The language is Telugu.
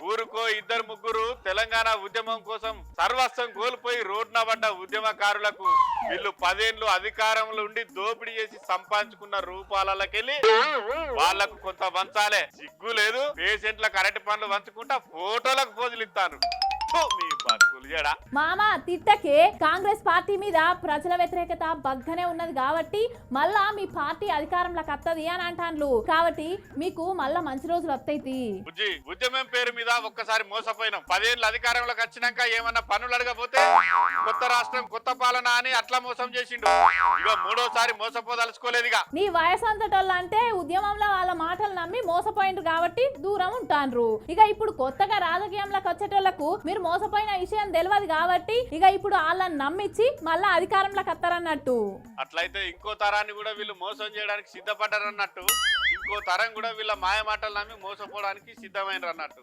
ఊరుకో ఇద్దరు ముగ్గురు తెలంగాణ ఉద్యమం కోసం సర్వస్వం కోల్పోయి రోడ్న పడ్డ ఉద్యమకారులకు వీళ్ళు 10 ఏళ్ళు అధికారంలో ఉండి దోపిడీ చేసి సంపాదించుకున్న రూపాలకెళ్ళి వాళ్లకు కొంత వంచాలే. సిగ్గు లేదు. పేషెంట్లకు అరటి పండ్లు వంచుకుంటా ఫోటోలకు పోజులు ఇస్తాను. మామ తిట్టకే కాంగ్రెస్ పార్టీ మీద ప్రజల వ్యతిరేకత బగ్గనే ఉన్నది కాబట్టి మళ్ళా మీ పార్టీ అధికారంలోకి వస్తది అని అంటాను. కాబట్టి మీకు మళ్ళా మంచి రోజులు వస్తాయి. ఉద్యమం పేరు మీద ఒక్కసారి మోసపోయినాం. 10 ఏళ్ళు అధికారంలోకి వచ్చినాక ఏమన్నా పనులు అడగపోతే కొత్త రాష్ట్రం కొత్త పాలన అని అట్లా మోసం చేసిండు. ఇక మూడోసారి మోసపోదలుచుకోలేదుగా. నీ వయసు అంతటోళ్ళు అంటే ఉద్యమంలో వాళ్ళ మాటలు నమ్మి మోసపోయిండ్రు కాబట్టి దూరం ఉంటాండ్రు. ఇక ఇప్పుడు కొత్తగా రాజకీయంలోకి వచ్చేటోళ్లకు మీరు మోసపోయిన విషయం తెలియదు కాబట్టి ఇక ఇప్పుడు వాళ్ళని నమ్మించి మళ్ళా అధికారంలోకి వస్తారన్నట్టు. అట్లయితే ఇంకో తరాన్ని కూడా వీళ్ళు మోసం చేయడానికి సిద్ధపడ్డారన్నట్టు. ఇంకో తరం కూడా వీళ్ళ మాయ మాటలు నమ్మి మోసపోవడానికి సిద్ధమైనరన్నట్టు.